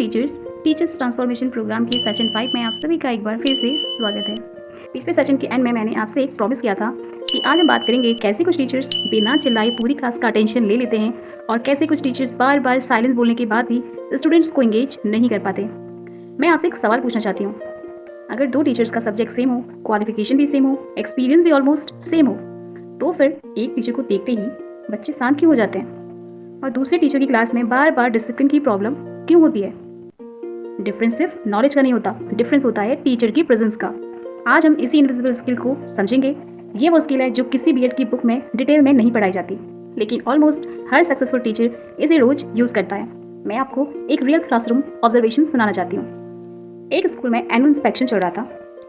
Teachers, teachers transformation programme के session 5 में आप सभी का एक बार फिर से स्वागत है। पिछले सेशन के एंड में मैंने आपसे एक प्रॉमिस किया था कि आज हम बात करेंगे कैसे कुछ टीचर्स बिना चिल्लाए पूरी क्लास का अटेंशन ले लेते हैं और कैसे कुछ टीचर्स बार बार साइलेंस बोलने के बाद भी स्टूडेंट्स को एंगेज नहीं कर पाते। मैं आपसे एक सवाल पूछना चाहती हूँ, अगर दो टीचर्स का सब्जेक्ट सेम हो, क्वालिफिकेशन भी सेम हो, एक्सपीरियंस भी ऑलमोस्ट सेम हो, तो फिर एक टीचर को देखते ही बच्चे शांत क्यों हो जाते हैं और दूसरे टीचर की क्लास में बार बार डिसिप्लिन की प्रॉब्लम क्यों होती है? डिफरेंस सिर्फ नॉलेज का नहीं होता, डिफरेंस होता है टीचर की प्रेजेंस का। आज हम इसी इनविजिबल स्किल को समझेंगे। ये वो स्किल है जो किसी बीएड की बुक में डिटेल में नहीं पढ़ाई जाती, लेकिन ऑलमोस्ट हर सक्सेसफुल टीचर इसे रोज यूज करता है। मैं आपको एक रियल क्लासरूम ऑब्जर्वेशन सुनाना चाहती हूँ। एक स्कूल में एनुअल इंस्पेक्शन चल रहा था।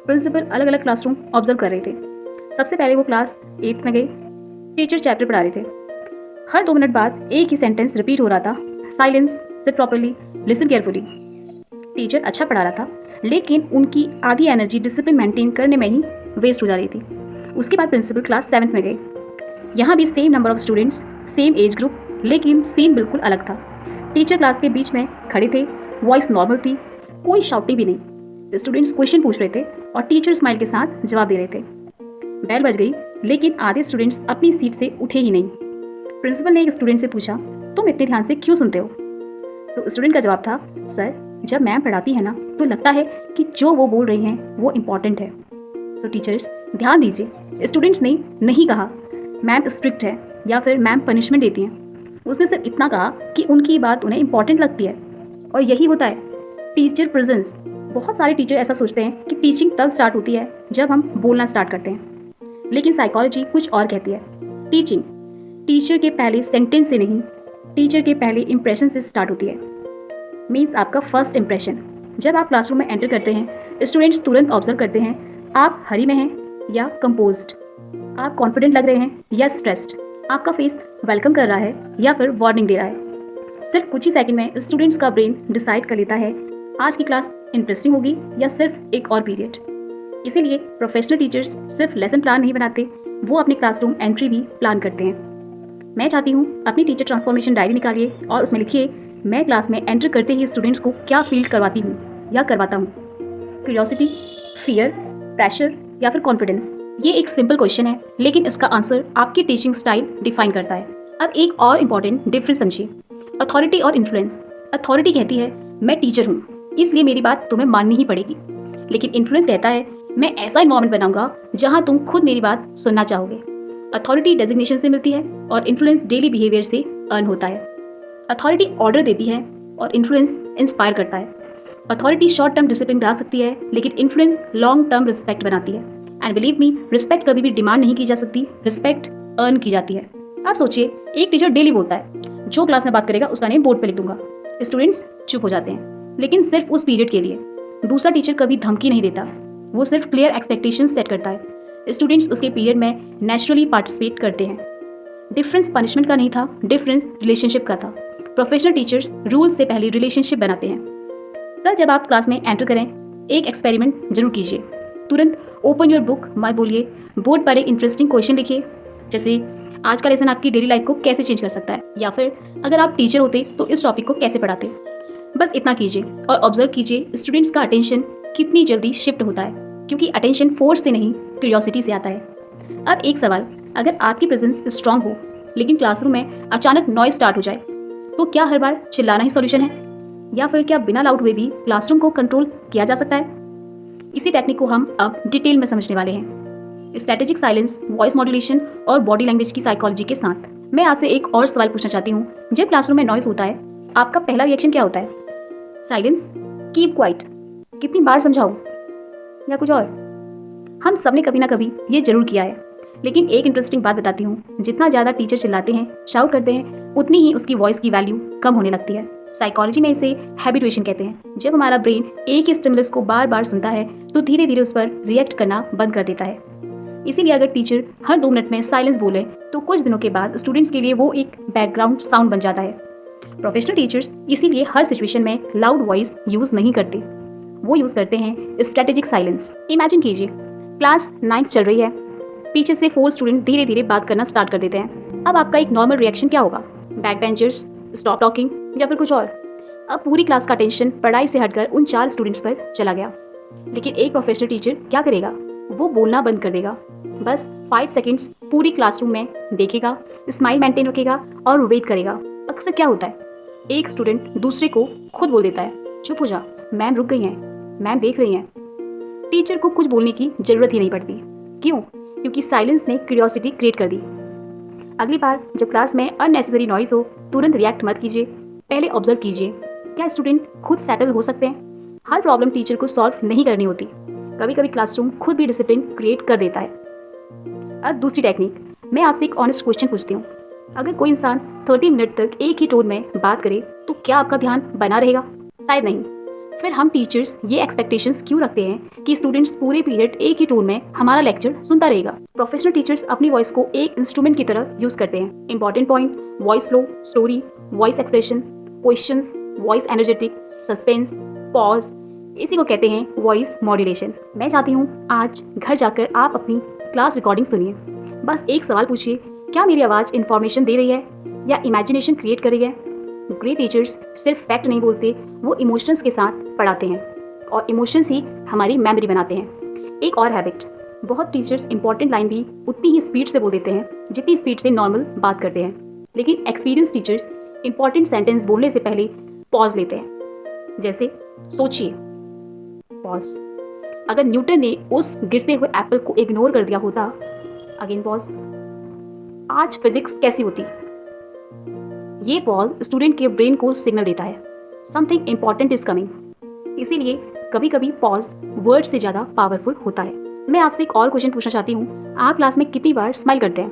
प्रिंसिपल अलग अलग क्लासरूम ऑब्जर्व कर रहे थे। सबसे पहले वो क्लास 8th में गए। टीचर चैप्टर पढ़ा रहे थे। हर 2 मिनट बाद एक ही सेंटेंस रिपीट हो रहा था, silence, sit properly, listen carefully. Teacher अच्छा पढ़ा रहा था, लेकिन उनकी आधी एनर्जी डिसिप्लिन मेंटेन करने में ही वेस्ट हो जा रही थी। उसके बाद प्रिंसिपल क्लास 7th में गए। यहाँ भी same number of students, same age group, लेकिन सीन बिल्कुल अलग था। टीचर क्लास के बीच में खड़े थे, वॉइस नॉर्मल थी, कोई शाउटिंग भी नहीं। स्टूडेंट्स क्वेश्चन पूछ रहे थे और टीचर स्माइल के साथ जवाब दे रहे थे। बेल बज गई, लेकिन आधे स्टूडेंट्स अपनी सीट से उठे ही नहीं। प्रिंसिपल ने एक स्टूडेंट से पूछा, तुम इतने ध्यान से क्यों सुनते हो? तो स्टूडेंट का जवाब था, सर जब मैम पढ़ाती है ना तो लगता है कि जो वो बोल रही हैं वो इम्पॉर्टेंट है। सो टीचर्स ध्यान दीजिए, स्टूडेंट्स ने नहीं कहा मैम स्ट्रिक्ट है या फिर मैम पनिशमेंट देती हैं। उसने सिर्फ इतना कहा कि उनकी बात उन्हें इम्पॉर्टेंट लगती है। और यही होता है टीचर प्रेजेंस। बहुत सारे टीचर ऐसा सोचते हैं कि टीचिंग तब स्टार्ट होती है जब हम बोलना स्टार्ट करते हैं, लेकिन साइकोलॉजी कुछ और कहती है। टीचिंग टीचर के पहले सेंटेंस से नहीं, टीचर के पहले इंप्रेशन से स्टार्ट होती है। मीन्स आपका फर्स्ट इंप्रेशन। जब आप क्लासरूम में एंटर करते हैं, स्टूडेंट्स तुरंत ऑब्जर्व करते हैं आप हरी में हैं या कंपोज्ड, आप कॉन्फिडेंट लग रहे हैं या स्ट्रेस्ड, आपका फेस वेलकम कर रहा है या फिर वार्निंग दे रहा है। सिर्फ कुछ ही सेकंड में स्टूडेंट्स का ब्रेन डिसाइड कर लेता है आज की क्लास इंटरेस्टिंग होगी या सिर्फ एक और पीरियड। इसीलिए प्रोफेशनल टीचर्स सिर्फ लेसन प्लान नहीं बनाते, वो अपने क्लासरूम एंट्री भी प्लान करते हैं। मैं चाहती हूँ अपनी टीचर ट्रांसफॉर्मेशन डायरी निकालिए और उसमें लिखिए मैं क्लास में एंटर करते ही स्टूडेंट्स को क्या फील करवाती हूँ या करवाता हूँ। क्यूरियोसिटी, फियर, प्रेशर या फिर कॉन्फिडेंस। ये एक सिंपल क्वेश्चन है, लेकिन इसका आंसर आपकी टीचिंग स्टाइल डिफाइन करता है। अब एक और इम्पॉर्टेंट डिफरेंस समझिए, अथॉरिटी और इन्फ्लुएंस। अथॉरिटी कहती है मैं टीचर हूँ इसलिए मेरी बात तुम्हें माननी ही पड़ेगी, लेकिन इन्फ्लुएंस कहता है मैं ऐसा इन्वायरमेंट बनाऊंगा जहाँ तुम खुद मेरी बात सुनना चाहोगे। अथॉरिटी डेजिग्नेशन से मिलती है और इन्फ्लुएंस डेली बिहेवियर से अर्न होता है। अथॉरिटी ऑर्डर देती है और इन्फ्लुएंस इंस्पायर करता है। अथॉरिटी शॉर्ट टर्म डिसिप्लिन ला सकती है, लेकिन इन्फ्लुएंस लॉन्ग टर्म रिस्पेक्ट बनाती है। एंड बिलीव मी, रिस्पेक्ट कभी भी डिमांड नहीं की जा सकती, रिस्पेक्ट अर्न की जाती है। आप सोचिए, एक टीचर डेली बोलता है जो क्लास में बात करेगा उसका नेम बोर्ड पे लिख दूंगा। स्टूडेंट्स चुप हो जाते हैं, लेकिन सिर्फ उस पीरियड के लिए। दूसरा टीचर कभी धमकी नहीं देता, वो सिर्फ क्लियर एक्सपेक्टेशन सेट करता है। स्टूडेंट्स उसके पीरियड में नेचुरली पार्टिसिपेट करते हैं। डिफरेंस पनिशमेंट का नहीं था, डिफरेंस रिलेशनशिप का था। प्रोफेशनल टीचर्स रूल से पहले रिलेशनशिप बनाते हैं। कल जब आप क्लास में एंटर करें, एक एक्सपेरिमेंट जरूर कीजिए। तुरंत ओपन योर बुक मत बोलिए, बोर्ड पर एक इंटरेस्टिंग क्वेश्चन लिखिए, जैसे आज का लेसन आपकी डेली लाइफ को कैसे चेंज कर सकता है, या फिर अगर आप टीचर होते तो इस टॉपिक को कैसे पढ़ाते। बस इतना कीजिए और ऑब्जर्व कीजिए स्टूडेंट्स का अटेंशन कितनी जल्दी शिफ्ट होता है, क्योंकि अटेंशन फोर्स से नहीं क्यूरियोसिटी से आता है। अब एक सवाल, अगर आपकी प्रेजेंस स्ट्रांग हो लेकिन क्लासरूम में अचानक नॉइज स्टार्ट हो जाए, तो क्या हर बार चिल्लाना ही सॉल्यूशन है, या फिर क्या बिना लाउड हुए भी क्लासरूम को कंट्रोल किया जा सकता है? इसी टेक्निक को हम अब डिटेल में समझने वाले हैं, स्ट्रेटेजिक साइलेंस, वॉइस मॉड्यूलेशन और बॉडी लैंग्वेज की साइकोलॉजी के साथ। मैं आपसे एक और सवाल पूछना चाहती हूँ, जब क्लासरूम में नॉइज होता है आपका पहला रिएक्शन क्या होता है? साइलेंस, कीप क्वाइट, कितनी बार समझाऊं, या कुछ और? हम सबने कभी ना कभी ये जरूर किया है, लेकिन एक इंटरेस्टिंग बात बताती हूँ, जितना ज़्यादा टीचर चिल्लाते हैं, शाउट करते हैं, उतनी ही उसकी वॉइस की वैल्यू कम होने लगती है। साइकोलॉजी में इसे हैबिटुएशन कहते हैं। जब हमारा ब्रेन एक ही स्टिमुलस को बार बार सुनता है तो धीरे धीरे उस पर रिएक्ट करना बंद कर देता है। इसीलिए अगर टीचर हर 2 मिनट में साइलेंस बोले तो कुछ दिनों के बाद स्टूडेंट्स के लिए वो एक बैकग्राउंड साउंड बन जाता है। प्रोफेशनल टीचर्स इसीलिए हर सिचुएशन में लाउड वॉइस यूज नहीं करते, वो यूज करते हैं स्ट्रेटेजिक साइलेंस। इमेजिन कीजिए क्लास 9th चल रही है, पीछे से 4 स्टूडेंट्स धीरे धीरे बात करना स्टार्ट कर देते हैं। अब आपका एक नॉर्मल रिएक्शन क्या होगा? बैक बेंचर्स, स्टॉप टॉकिंग या फिर कुछ और? अब पूरी क्लास का अटेंशन पढ़ाई से हटकर उन 4 स्टूडेंट्स पर चला गया। लेकिन एक प्रोफेशनल टीचर क्या करेगा? वो बोलना बंद कर देगा। बस 5 सेकंड्स पूरी क्लासरूम में देखेगा, स्माइल मेंटेन रखेगा और वेट करेगा। अक्सर क्या होता है, एक स्टूडेंट दूसरे को खुद बोल देता है, चुप हो जा, मैम रुक गई हैं, मैम देख रही हैं। टीचर को कुछ बोलने की जरूरत ही नहीं पड़ती। क्यों? क्योंकि साइलेंस ने क्यूरियोसिटी क्रिएट कर दी। अगली बार जब क्लास में अननेसेसरी नॉइज हो, तुरंत रिएक्ट मत कीजिए, पहले ऑब्जर्व कीजिए, क्या स्टूडेंट खुद सेटल हो सकते हैं? हर प्रॉब्लम टीचर को सॉल्व नहीं करनी होती। कभी कभी क्लासरूम खुद भी डिसिप्लिन क्रिएट कर देता है। अब दूसरी टेक्निक, मैं आपसे एक ऑनेस्ट क्वेश्चन पूछती हूँ। अगर कोई इंसान 30 मिनट तक एक ही टोन में बात करे तो क्या आपका ध्यान बना रहेगा? शायद नहीं। फिर हम टीचर्स ये एक्सपेक्टेशंस क्यों रखते हैं कि स्टूडेंट्स पूरे पीरियड एक ही टोन में हमारा लेक्चर सुनता रहेगा? प्रोफेशनल टीचर्स अपनी वॉइस को एक इंस्ट्रूमेंट की तरह यूज करते हैं। Important point, voice flow, story, voice expression, questions, voice energetic, suspense, pause, इसी को कहते हैं वॉइस मॉड्यूलेशन। मैं चाहती हूँ आज घर जाकर आप अपनी क्लास रिकॉर्डिंग सुनिए। बस एक सवाल पूछिए, क्या मेरी आवाज़ इन्फॉर्मेशन दे रही है या इमेजिनेशन क्रिएट कर रही है? ग्रेट टीचर्स सिर्फ फैक्ट नहीं बोलते, वो इमोशंस के साथ पढ़ाते हैं और इमोशंस ही हमारी मेमोरी बनाते हैं। एक और हैबिट, बहुत टीचर्स इंपॉर्टेंट लाइन भी उतनी ही स्पीड से बोल देते हैं जितनी स्पीड से नॉर्मल बात करते हैं। लेकिन एक्सपीरियंस टीचर्स इंपॉर्टेंट सेंटेंस बोलने से पहले पॉज लेते हैं। जैसे सोचिए, पॉज। अगर न्यूटन ने उस गिरते हुए एप्पल को इग्नोर कर दिया होता, अगेन पॉज, आज फिजिक्स कैसी होती? ये पॉज स्टूडेंट के ब्रेन को सिग्नल देता है समथिंग इंपॉर्टेंट इज कमिंग। इसीलिए कभी कभी पॉज वर्ड से ज्यादा पावरफुल होता है। मैं आपसे एक और क्वेश्चन पूछना चाहती हूँ, आप क्लास में कितनी बार स्माइल करते हैं,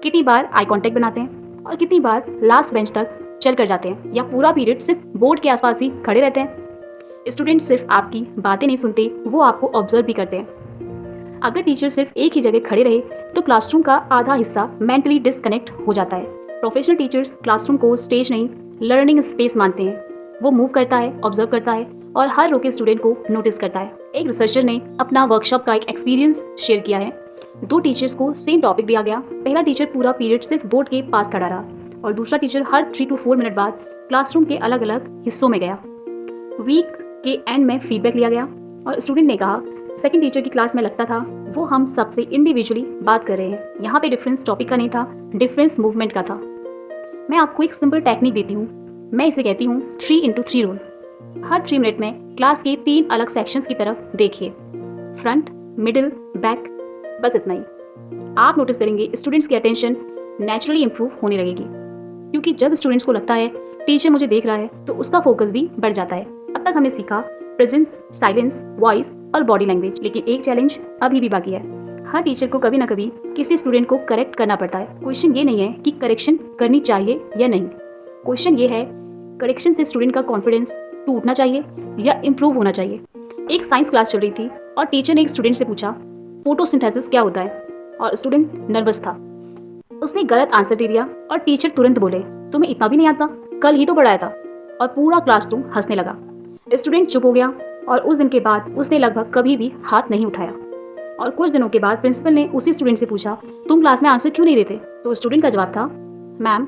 कितनी बार आई कांटेक्ट बनाते हैं और कितनी बार लास्ट बेंच तक चल कर जाते हैं या पूरा पीरियड सिर्फ बोर्ड के आसपास ही खड़े रहते हैं? स्टूडेंट सिर्फ आपकी बातें नहीं सुनते, वो आपको ऑब्जर्व भी करते हैं। अगर टीचर सिर्फ एक ही जगह खड़े रहे तो क्लासरूम का आधा हिस्सा मेंटली डिस्कनेक्ट हो जाता है। प्रोफेशनल टीचर्स क्लासरूम को स्टेज नहीं, लर्निंग स्पेस मानते हैं। वो मूव करता है, ऑब्जर्व करता है और हर रो के स्टूडेंट को नोटिस करता है। एक रिसर्चर ने अपना वर्कशॉप का एक एक्सपीरियंस शेयर किया है। 2 टीचर्स को सेम टॉपिक दिया गया। पहला टीचर पूरा पीरियड सिर्फ बोर्ड के पास खड़ा रहा और दूसरा टीचर हर 3 to 4 मिनट बाद क्लासरूम के अलग अलग हिस्सों में गया। वीक के एंड में फीडबैक लिया गया और स्टूडेंट ने कहा, सेकंड टीचर की क्लास में लगता था वो हम सबसे इंडिविजुअली बात कर रहे हैं। यहाँ पे डिफरेंस टॉपिक का नहीं था, डिफरेंस मूवमेंट का था। मैं आपको एक सिंपल टेक्निक देती हूँ, मैं इसे कहती हूँ 3x3 रूल। हर 3 मिनट में क्लास के 3 अलग सेक्शंस की तरफ देखिए, फ्रंट, मिडिल, बैक, बस इतना ही। आप नोटिस करेंगे स्टूडेंट्स की अटेंशन नेचुरली इंप्रूव होने लगेगी, क्योंकि जब स्टूडेंट्स को लगता है टीचर मुझे देख रहा है तो उसका फोकस भी बढ़ जाता है। अब तक हमने सीखा प्रेजेंस, साइलेंस, वॉइस और बॉडी लैंग्वेज, लेकिन एक चैलेंज अभी भी बाकी है। हर टीचर को कभी ना कभी किसी स्टूडेंट को करेक्ट करना पड़ता है। क्वेश्चन ये नहीं है कि करेक्शन करनी चाहिए या नहीं, क्वेश्चन ये है करेक्शन से स्टूडेंट का कॉन्फिडेंस टूटना चाहिए या इम्प्रूव होना चाहिए। एक साइंस क्लास चल रही थी और टीचर ने एक स्टूडेंट से पूछा फोटोसिंथेसिस क्या होता है, और स्टूडेंट नर्वस था। उसने गलत आंसर दे दिया और टीचर तुरंत बोले, तुम्हें इतना भी नहीं आता, कल ही तो पढ़ाया था, और पूरा क्लासरूम हंसने लगा। स्टूडेंट चुप हो गया और उस दिन के बाद उसने लगभग कभी भी हाथ नहीं उठाया। और कुछ दिनों के बाद प्रिंसिपल ने उसी स्टूडेंट से पूछा, तुम क्लास में आंसर क्यों नहीं देते? तो स्टूडेंट का जवाब था, मैम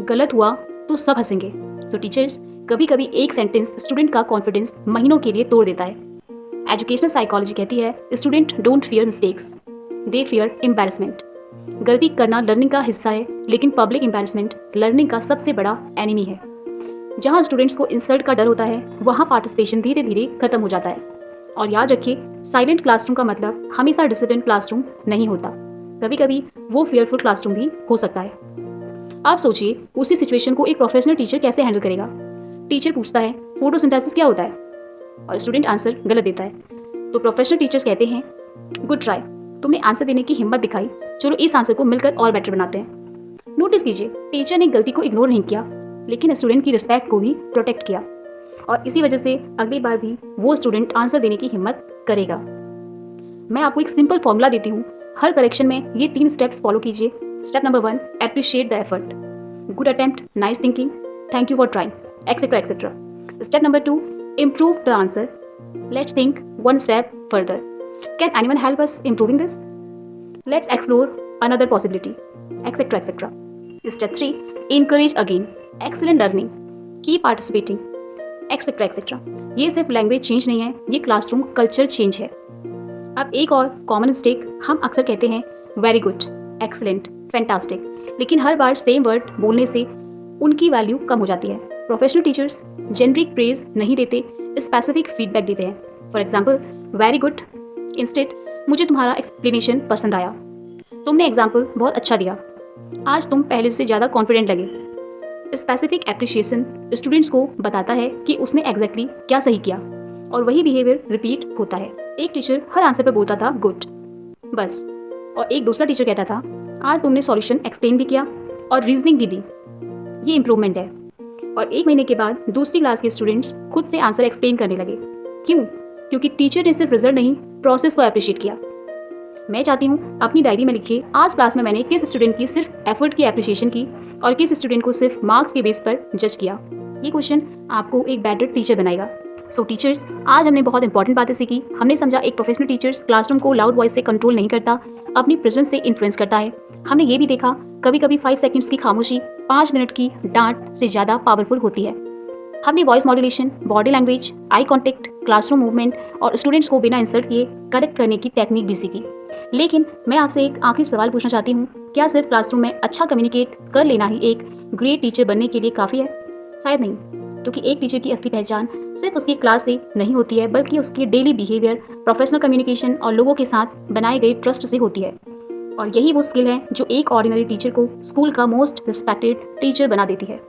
गलत हुआ तो सब हंसेंगे। सो टीचर्स, कभी कभी एक सेंटेंस स्टूडेंट का कॉन्फिडेंस महीनों के लिए तोड़ देता है। एजुकेशनल साइकोलॉजी कहती है student don't fear mistakes, they fear embarrassment. गलती करना लर्निंग का हिस्सा है, लेकिन पब्लिक एम्बैरेसमेंट लर्निंग का सबसे बड़ा एनिमी है। जहाँ स्टूडेंट्स को इंसल्ट का डर होता है, वहाँ पार्टिसिपेशन धीरे धीरे खत्म हो जाता है। और याद रखिए, साइलेंट क्लासरूम का मतलब हमेशा डिसिप्लिन क्लासरूम नहीं होता, कभी कभी वो फियरफुल क्लासरूम भी हो सकता है। आप सोचिए, उसी सिचुएशन को एक प्रोफेशनल टीचर कैसे हैंडल करेगा? टीचर पूछता है फोटोसिंथेसिस क्या होता है, और स्टूडेंट आंसर गलत देता है। तो प्रोफेशनल टीचर्स कहते हैं गुड ट्राई, तुमने आंसर देने की हिम्मत दिखाई, चलो इस आंसर को मिलकर और बेटर बनाते हैं। नोटिस कीजिए, टीचर ने गलती को इग्नोर नहीं किया, लेकिन स्टूडेंट की रिस्पेक्ट को भी प्रोटेक्ट किया, और इसी वजह से अगली बार भी वो स्टूडेंट आंसर देने की हिम्मत करेगा। मैं आपको एक सिंपल फॉर्मूला देती हूँ, हर करेक्शन में ये 3 स्टेप्स फॉलो कीजिए। Step number 1, appreciate the effort, good attempt, nice thinking, thank you for trying, etcetera etcetera. Step number 2, improve the answer, let's think 1 step further, can anyone help us improving this, let's explore another possibility, etcetera etcetera. Step 3, encourage again, excellent learning, keep participating, etcetera etcetera. ये सिर्फ language change नहीं है, ये classroom culture change है। अब एक और common mistake, हम अक्सर कहते हैं वेरी गुड, एक्सीलेंट, फैंटास्टिक, लेकिन हर बार सेम वर्ड बोलने से उनकी वैल्यू कम हो जाती है। प्रोफेशनल टीचर्स जेनरिक प्रेज नहीं देते, स्पेसिफिक फीडबैक देते हैं। For example, very good instead मुझे तुम्हारा एक्सप्लेनेशन पसंद आया, तुमने एग्जाम्पल बहुत अच्छा दिया, आज तुम पहले से ज़्यादा कॉन्फिडेंट लगे। स्पेसिफिक एप्रिशिएशन स्टूडेंट्स को बताता है कि उसने एग्जैक्टली क्या सही किया, और वही बिहेवियर रिपीट होता है। एक टीचर हर आंसर पे बोलता था गुड बस, और एक दूसरा टीचर कहता था आज तुमने सॉल्यूशन एक्सप्लेन भी किया और रीजनिंग भी दी, ये इंप्रूवमेंट है। और एक महीने के बाद दूसरी क्लास के स्टूडेंट्स खुद से आंसर एक्सप्लेन करने लगे। क्यों? क्योंकि टीचर ने सिर्फ रिजल्ट नहीं, प्रोसेस को अप्रिशिएट किया। मैं चाहती हूँ अपनी डायरी में लिखिए आज क्लास में मैंने किस स्टूडेंट की सिर्फ एफर्ट की अप्रिशिएशन की और किस स्टूडेंट को सिर्फ मार्क्स के बेस पर जज किया। ये क्वेश्चन आपको एक बेटर टीचर बनाएगा। सो टीचर्स, आज हमने बहुत इंपॉर्टेंट बातें सीखी। हमने समझा एक प्रोफेशनल टीचर्स क्लासरूम को लाउड वॉइस से कंट्रोल नहीं करता, अपनी प्रेजेंस से इन्फ्लुएंस करता है। हमने ये भी देखा कभी कभी 5 सेकंड्स की खामोशी 5 मिनट की डांट से ज़्यादा पावरफुल होती है। हमने voice modulation, body language, eye contact, classroom movement और स्टूडेंट्स को बिना इंसल्ट किए करेक्ट करने की टेक्निक भी सीखी। लेकिन मैं आपसे एक आखिरी सवाल पूछना चाहती हूँ, क्या सिर्फ क्लासरूम में अच्छा कम्युनिकेट कर लेना ही एक ग्रेट टीचर बनने के लिए काफ़ी है? शायद नहीं, क्योंकि एक टीचर की असली पहचान सिर्फ उसकी क्लास से नहीं होती है, बल्कि उसकी डेली बिहेवियर, प्रोफेशनल कम्युनिकेशन और लोगों के साथ बनाए गए ट्रस्ट से होती है। और यही वो स्किल है जो एक ऑर्डिनरी टीचर को स्कूल का मोस्ट रिस्पेक्टेड टीचर बना देती है।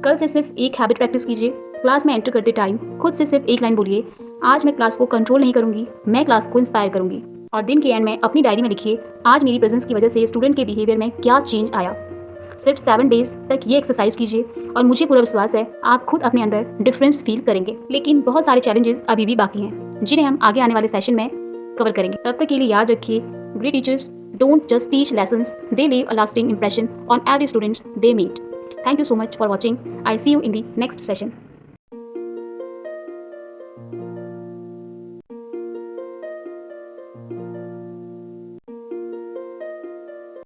कल से सिर्फ एक हैबिट प्रैक्टिस कीजिए। क्लास में एंटर करते टाइम खुद से सिर्फ एक लाइन बोलिए, आज मैं क्लास को कंट्रोल नहीं करूंगी, मैं क्लास को इंस्पायर करूंगी। और दिन के एंड में अपनी डायरी में लिखिए आज मेरी प्रेजेंस की वजह से स्टूडेंट के बिहेवियर में क्या चेंज आया। सिर्फ 7 डेज तक ये एक्सरसाइज कीजिए और मुझे पूरा विश्वास है आप खुद अपने अंदर डिफरेंस फील करेंगे। लेकिन बहुत सारे चैलेंजेस अभी भी बाकी हैं, जिन्हें हम आगे आने वाले सेशन में कवर करेंगे। तब तक के लिए याद रखिए, great teachers don't just teach lessons, they leave a lasting impression on every students they meet. Thank you so much for watching. I'll see you in the next session.